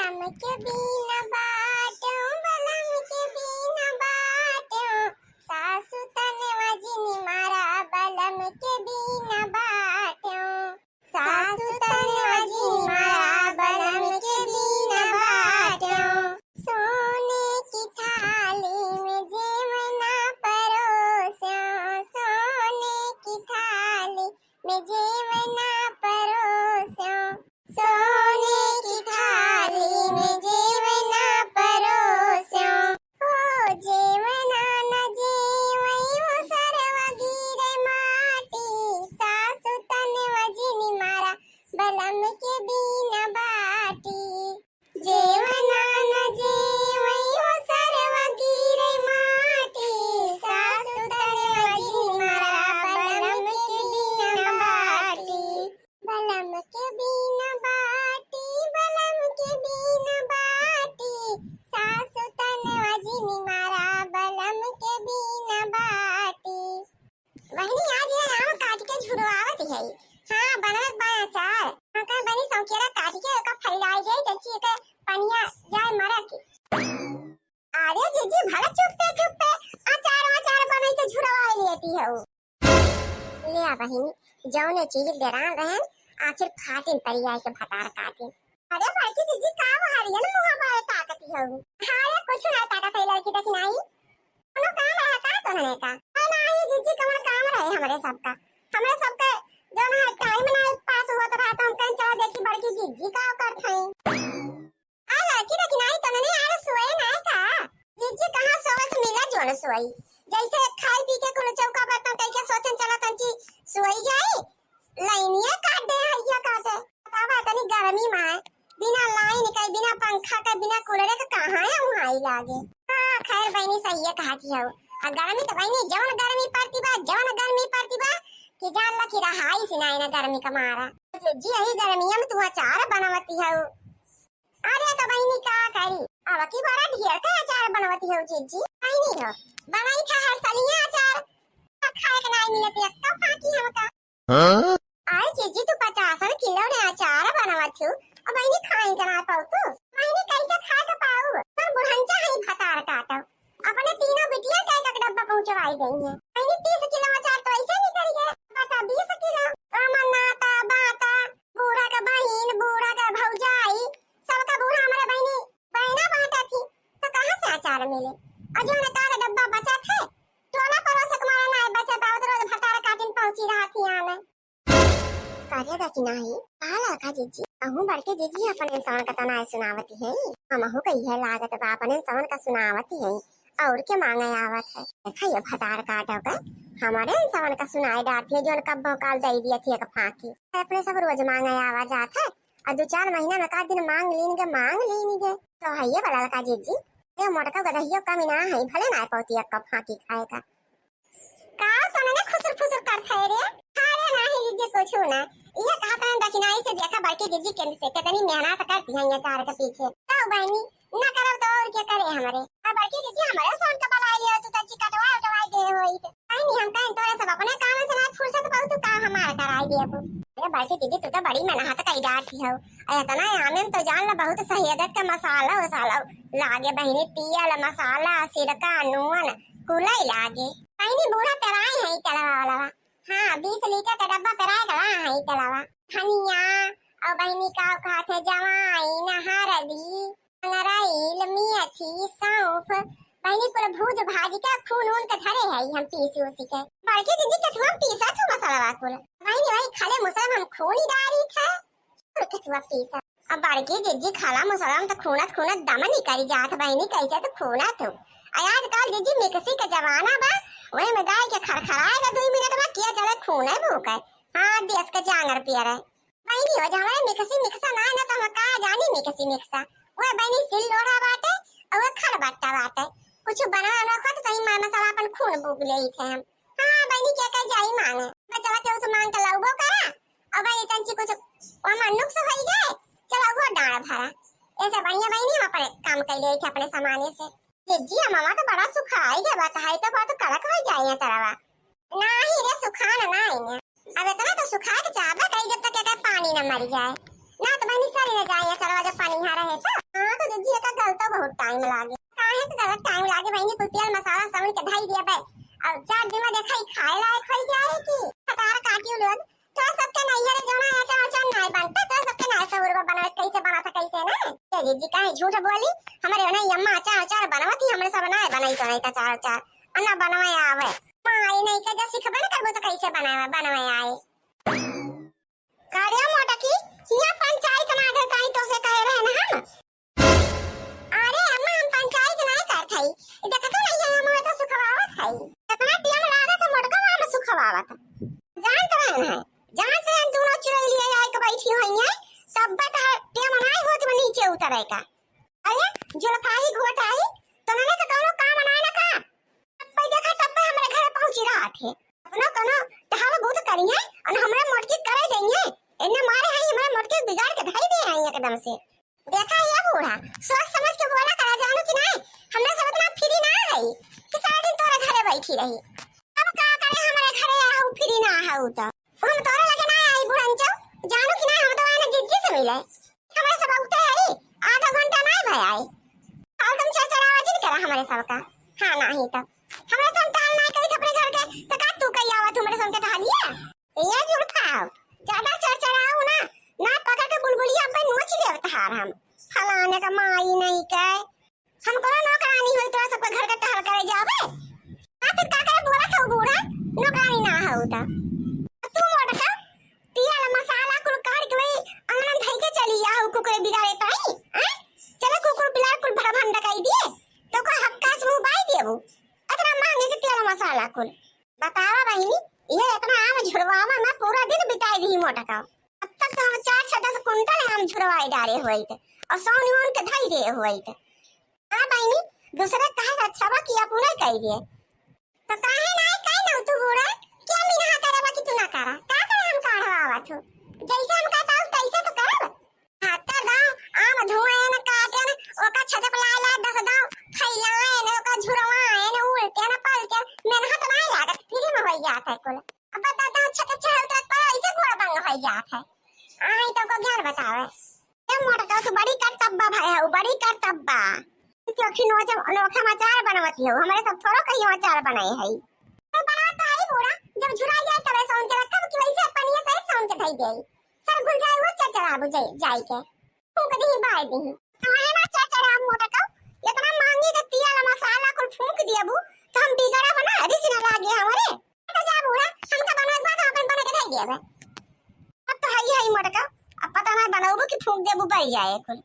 बलम के बिना बाटो बलम के बिना बाटो सासु तनवा जिनी मारा बलम के बिना बाटो सासु तनवा जिनी मारा बलम के बिना बाटो सोने की थाली में जेवना परोसो सोने की थाली में जेवना परोसो सोने की थाली में जेवना परोसो हो जेवना न जेवई हो सरवा गिरे माटी सासु तनवा जिनी मारा बलम के बिना बाटी जेवना न जेवई हो सरवा गिरे माटी सासु तनवा जिनी मारा बलम के बिना बाटी बलम के बिना बाटी बलम के बिना बाटी सासु तनवा जिनी मारा बलम के बिना बाटी बहनी आज ये आम काट के झुरवावत है हां बनत बा अचार हां का बनी सौकेरा काट के ओका फैलाई गई तची के पनिया जाय मरा के अरे जीजी भला चुप पे अचार बनाई के झुरवा लेती है वो ले आ बहनी जौने चीज बेरान रहन आखिर फाटिन परियाय के भतार काटिन अरे बड़की दीदी का हरियन मुहा बाय ताकती हो हां कुछ ना ताकत है लड़की तक नहीं कोनो काम रहा का तो हने का नहीं दीदी कौन काम रहे हमरे सबका जौन है टाइम ना पास हुआ तो रहा हम कहीं चला देखी बड़की दीदी का करत है आ लड़की तक नहीं तो नहीं आ सोए ना का दीदी कहां सोवत मिला जोन सोई जैसे खाई पी के कुल चौका बर्तन कई के सोचन चला तंची सोई जाए लाइनिया काट दे हैया काटे बतावा तनी गर्मी में बिना लाइन के बिना पंखा के बिना कूलर के कहां है वहां लागे हां खैर बहनी सही है कहती हो आ गर्मी तो बहनी जौन गर्मी पड़ती बा कि जान ला कि रहाई से ना गर्मी का मारा जी यही गर्मिया में तू अचार बनावती है अरे तो बहनी का करी अब की बड़ा ढेर का अचार बनावती है जीजी बहनी हो बनाई था हर सलिया अचार खाए के नहीं मिलती अब बाकी हमका हां आई जीजी तू 50 किलो ने अचार बनावत हो अब बहनी खाए के ना पाऊ तू बहनी कैसे खा के पाऊ पर बुढ़ंचा है भतार काटो अपने तीनों बिटिया का एक डब्बा पहुंचवाई गई है बहनी 30 किलो अचार तो ऐसे निकल गया बचा 20 किलो अमन्नाता बाता बूढ़ा का बहन बूढ़ा का भौजाई सबका बूढ़ा हमारे बहना बांटा थी तो कहां से अचार मिले अजो ने का डब्बा बचा थे टोला परोसक मारा ना बचा बावत रोज भतार काटिन पहुंची रहा थी आने कार्य कि नहीं आला का जीजी अहू बड़के जीजी अपने इंसान का तना सुनावती है हम अहू कही है लागत बा अपने इंसान का सुनावती है और के मांगे आवत है देखा ये भतार काटो का हमारे इंसान का सुनाई डालती है जोन कब काल दे दिया थी एक फाकी अपने सब रोज मांगे आवा जात है और 2-4 महीना में का दिन मांग लेंगे तो है ये बड़ा का जीजी ये मोटका गदहियो कमी ना है भले ना पौती एक कप फाकी खाए का सोने खुसर फुसर करता है रे खारे नहीं जीजी कुछ ना ये कहा था दक्षिणाई से देखा बड़की दीदी के से कितनी मेहनत करती है ये चार के पीछे तो बहनी न करो तो और क्या करे हमारे अब बड़की दीदी हमारे सोन का बलाई लियो तू तच्ची कटवाई दे होई तो नहीं हम कहीं तोरे सब अपने काम से ना फुर्सत पाऊ तू का हमारा कराई दे अब अरे बड़की दीदी तू तो बड़ी मेहनत कई डाठी हो इतना आमेन तो जान ला बहुत सहीदत का मसाला लागे बहनी तियल मसाला सिरका नून कुलाई लागे बहनी बूढ़ा पेराई है तलवा वाला हां 20 लीटर का डब्बा पेराई का है तलवा धनिया और बहनी का खाते जवाई नहरदी नराइल मेथी सौंफ बहनी पूरा भूज भाजी का खून के धरे है हम पीसी उसी के बड़की दीदी कथुआ पीसा था मसाला कुल बहनी वही खाले मसाला हम खून डाली था और कथुआ पीसा अब बड़की दीदी खाला मसाला हम तो खूनत दम नहीं करी जात बहनी कैसे तो खूना तो आजकल दीदी मिक्सी का जमाना बा वही में गाय के खरखराएगा 2 मिनट में किया चले खून है भूख है हां देश का जांगर पिया रहे बहनी हो जा हमारे मिक्सा ना तो हम का जानी मिक्सा वो बहनी सिल लोड़ा बाटे और वो खड़ बट्टा बाटे कुछ बना रखो तो कहीं मसाला अपन खून भूख ले थे हम हां बहनी क्या कह जाई मांगे बचवा के उस मांग के लाउबो करा अब बहनी तंची कुछ वो मनुक से होई जाए चलो वो डाल भरा ऐसे बढ़िया बहनी हम अपने काम कर ले थे अपने सामाने से जी मामा तो बड़ा सुखाई गया बात है तो बहुत कड़क हो जाए तरवा नहीं रे सुखाना ना इने अब इतना तो सुखा के चाहता कहीं जब तक क्या पानी न मर जाए ना तो बहनी सारी न जाए चलो जब पानी यहाँ रहे तो टाइम लागे। काहे के गलत टाइम लागे बहनी, कुल तेल मसाला सब के ढाई दिया बे। अब 4 दिन में देखा ही खाए लायक हो जाए की खटार काटियो लोग। तो सबके नैया रे जोना अचार अचार नहीं बनता, तो सबके ना सब बना कैसे बना था कैसे ना। जी जी काहे झूठ बोली, हमारे ना अम्मा अचार अचार बनावती, हमरे सब ना बनाई तो नहीं अचार अचार अन्ना बनवाए आवे। माई नहीं के जैसे खबर करबो तो कैसे बनवाए आए। कार्य मोटा की यहाँ पंचायत ना आगे कहीं तो से कह रहे ना हम। अरे अम्मा हम पंचायत नहीं करत हई, देखत नहीं है हम तो सुखवावत हई। कितना टाइम लागत मोटका हम सुखवावत जानत रहन है, जानत रहन दोनों चुरई लिए आए के बैठी हई है, तब बता टाइम नहीं होत में नीचे उतरे का। अरे जुलफाई घोटाई तो मैंने तो कोनो काम ना ना का पे देखा तब पे हमारे घर पहुंची रहा थे। अपना कोनो ढाल बहुत करी है और हमरा मोटकी करे देंगे, इन्हें मारे हैं हमरा मोटकी बिगाड़ के ढाई दे हैं एकदम से। देखा ये बूढ़ा सोच समझ के बोला करा जानो कि नहीं, हमने सब इतना फ्री ना है कि सारा दिन तोरे घरे बैठी रही। अब का करे हमारे घरे आऊ फ्री ना आऊ तो हम तोरे लगे ना आई बुढ़ंचो जानो कि नहीं, हम तो आने जिद्दी से मिले हमारे सब उठे है आधा घंटा नहीं भय आए। हाल तुम चरचरा आवाज नहीं करा हमारे सब का। हां नहीं तो हमारे सब टाल ना करी अपने घर के तो का तू कही आवा तुमरे सब के ढालिया ये जुड़ खाओ ज्यादा चरचराओ ना ना पकड़ के बुलबुलिया पे नोच ले तहार हम फलाने का माई नहीं के हमको नौकरानी होई तो सबके घर के टहल करे जावे। आ फिर का करे बोला था बूढ़ा नौकरानी ना हो ता तू मोटा तिया मसाला कुल काट के वही अंगन धई के चली आ कुकुरे बिगाड़े ताई हैं। चले कुकुर बिलाड़ कुल भर भंडा कई दिए तो का हक्का से मुंह बाई देबू इतना मांगे के तेल मसाला कुल। बतावा बहनी ये इतना आम झुरवावा मैं पूरा दिन बिताई दी मोटा का। अब तक तो हम 4-6 कुंटल हम झुरवाई डाले हुए थे और सौनी वन के धई दे हुए थे। हां बहनी दूसरे कहे अच्छा बा किया पूरा कह दिए तो काहे ना कह ना तू बूढ़ा क्या मीना करे बा कि तू ना करा का करे हम काढ़वावा छु जैसे हम कहता तैसे तो करब। हाथ दाओ आम धोए ना काटे ना ओका छते पे ला 10 दाओ फैलाए ना ओका झुरवाए ना उल्टे ना पलटे मेहनत नहीं लागत फ्री में हो जाता है कुल। अब बता छते चढ़ उतर पर ऐसे घोड़ा बंग हो जाता है। आई तो को ज्ञान बतावे ए मोटा तो बड़ी करतब्बा भाई है बड़ी करतब्बा क्योंकि नोखा मचार बनवती हो हमारे सब थोड़ा कहीं अचार बनाए है तो बनाता है बूढ़ा जब झुरा जाए तब ऐसा उनके रखा कि वैसे पनिया से साउंड के धई दे सर घुल जाए वो चरचरा बुझे जाई के फूंक दी बाय दी हमारे ना चरचरा मोटा का इतना मांगी के तिया मसाला को फूंक दियाबू तो हम बिगड़ा बना रिस ना लागे हमारे तो जा बूढ़ा हम का बनवा बाद अपन बना के धई देबे। अब तो हई मोटा का अब पता ना बनाऊबू कि फूंक देबू बाई जाए कुल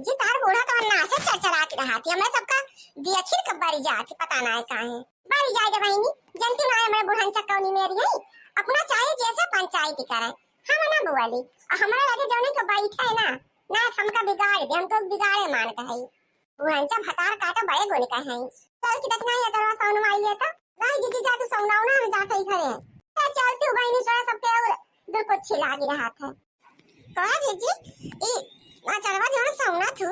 जी तार बूढ़ा तो ना से चरचरा के रहाती हमें सबका दिया खिर के बारी जाती पता ना है काहे बारी जाए दे बहनी जनती ना हमारे बुढ़न चक्कौनी मेरी है अपना चाहे जैसे पंचायत करे हम ना बुआली और हमारे लगे जौने के बैठे ना हमका बिगाड़ दे हमको बिगाड़े मान के है बुढ़न चा भतार काटा बड़े गोली का है चल की देखना है जरा साउंड में आई है तो नहीं जीजी जा तू सौनाओ ना हम जाते ही घरे है चलती बहनी तोरा सब पे और दूर को छिला गिरा था कहा जीजी ई चलवा जो सौना थू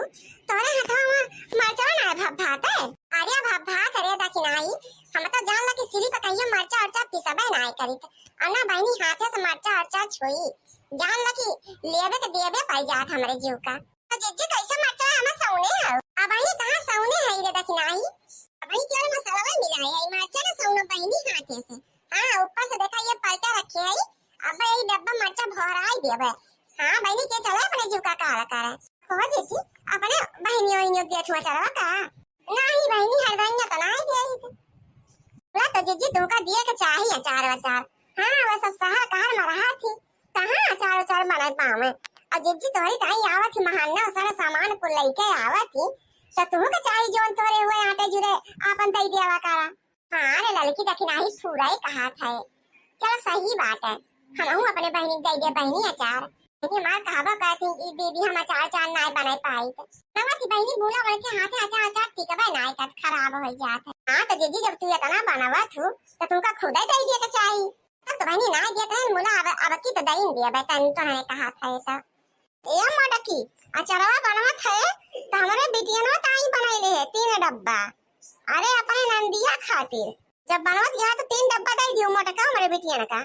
तोरे हाथवा में मरचा ना भात है अरे भात अरे दाकी नाई हम तो जान ला कि सीरी पकाइए मरचा अरचा पिसबे नाई करी अन्ना बहनी हाथे से मरचा अरचा छोई जान ला कि लेबे के देबे पाई जात हमरे जीव का तो जीजी कैसे मरचा हम सौने है अब आई कहां सौने है रे दाकी नाई अब आई केवल मसाला में मिला है मरचा ना सौना बहनी हाथे से हां ऊपर से देखा ये पलटा रखे है अब ये डब्बा मरचा भराई देबे। हां बहनी के चले अपने जीव का काला करे हो जीजी अपने बहनियों दे छुआ चलवा का नहीं बहनी हरदंगा तो नहीं दे बोला तो जीजी तुमका दिए के चाहिए अचार अचार। हां वो सब शहर कार में रहा थी कहां अचार अचार बनाए पाऊं मैं और जीजी तोरी ताई आवत थी महाना सारा सामान को लेके आवत थी तो तुमका चाहिए जोन तोरे हुए आटे जुरे आपन दई देवा करा। हां रे लड़की देखी नहीं पूरा ही कहा था चलो सही बात है हम अपने बहनी दई दे बहनी अचार ये मार कहावा कहती कि दीदी हम अचार चार नाय बनाए पाई तो नवाती बहनी बोला बड़ के हाथे अचार अचार ठीक है नाय का खराब हो जात है। हां तो जीजी जब तू इतना बनावा थू तो तुमका खुद ही दई दे के चाहिए तो बहनी नाय देत है बोला अब की तो दई दिया बेटा तो है कहा था ऐसा ए मडकी अचारवा बनवत है तो हमारे बिटिया ताई बनाइले है 3 डब्बा अरे अपने नंदिया खातिर जब बनवत गया तो 3 डब्बा दई दियो मटका हमारे बिटिया का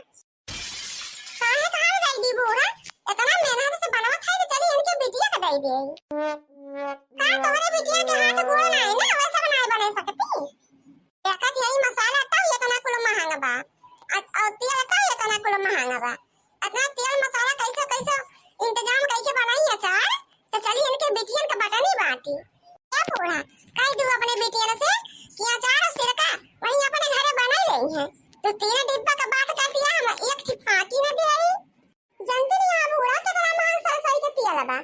काहे कहां दई दी बूढ़ा इतना मेहनत से बनवत है तो चली इनके बिटिया का कह दे का तोहरे बिटिया के हाथ गोड़ ना है ना वैसा बनाए बने सकती देखत यही मसाला ता ये तना कुल महंगा बा और तेल का ये तना कुल महंगा बा इतना तेल मसाला कैसे कैसे इंतजाम करके बनाई अचार तो चली इनके बिटियन का बटन ही बाटी क्या पूरा कह दू अपने बिटियन से कि अचार और सिरका वही अपने घरे बना रही है तो 3 डिब्बा का बात कर दिया हम एक ठीक फाकी न दे आई जानते नहीं आप पूरा तो इतना महंगा सरसई का तेल बा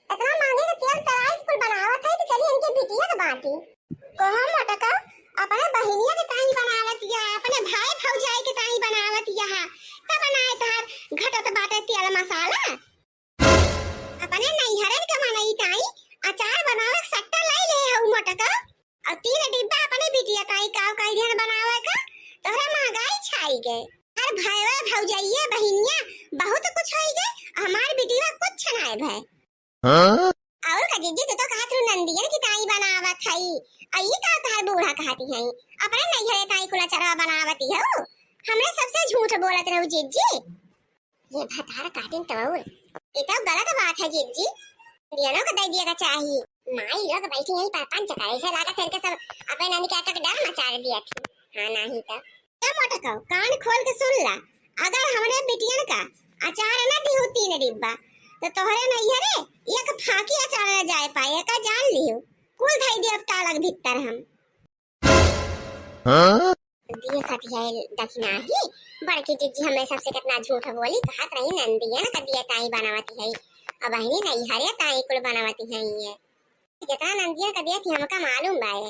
इतना महंगे का तेल तराई कुल बनावत है तो चली इनके बिटिया का बाटी कहो मटका अपने बहिनिया के ताई बनावत या अपने भाई भौजाई के ताई बनावत या का बनाए तार घटत बाटे तेल मसाला अपने नैहरन के मनई ताई अचार बनावे सट्टा लाई ले हऊ मटका और 3 डिब्बा अपने बिटिया ताई का ध्यान बनावे का तोहरा महंगाई छाई गए हर भाईवा भौजाइया बहिनिया बहुत कुछ होई गए हमार बिटिया कुछ नाय भय हां और का जीजी तो कहत रु नंदियन की ताई बनावत हई आई का तार बूढ़ा कहती हई अपने नैहरे ताई कुला चरवा बनावती हो हमरे सबसे झूठ बोलत रहू जीजी ये भतार काटिन तवल ये तो गलत बात है जीजी दियानो का दे दिया चाहिए माई लोग बैठी यहीं पर पंच करे से लागत है के सब अपने नानी का डर मचा दिया थी हां नहीं तो क्या मटका कान खोल के सुन ला अगर हमरे बिटियन का अचार न दी हो 3 डिब्बा तो तोहरे नैहरे एक फाकी अचार न जाए पाए का जान लियो कुल धई दे अब तालक भीतर हम हां दिए खाती है दखना ही बड़की जीजी हमें सबसे कितना झूठ बोली कहत रही नंदिया न कदिया ताई बनावती है अब बहिनी नैहरे ताई कुल बनावती है ये जितना नंदिया कदिया थी हमका मालूम बाए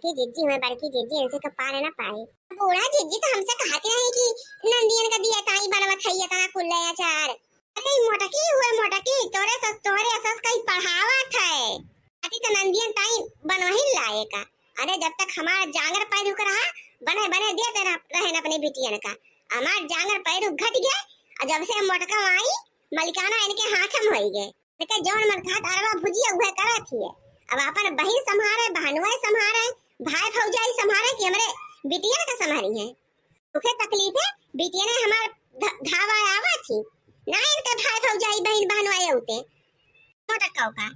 कि जीजी में बड़की जीजी इनसे का पार ना पाए बूढ़ा जीजी तो हमसे कहती रही कि नंदियन का दिया ताई बनवत है तना कुल्ले अचार अरे मोटकी हुए मोटकी तोरे असस कई पढ़ावत है अति तो नंदियन ताई बनवही लाए का अरे जब तक हमारा जांगर पैर रुक रहा बने बने देते रहे अपने बिटियन का हमार जांगर पैर घट गए और जब से मोटका आई मलिकाना इनके हाथ में होई गए लेकिन जौन मन खात अरवा भुजिया हुए करत ही अब अपन बहिन संभारे बहनुआ संभारे भाई भौजाई संभारे कि हमरे बिटिया का संभारी है उखे तकलीफ है बिटिया ने हमार धावा आवा थी ना इनका भाई भौजाई बहन बहनुआ होते मोटका का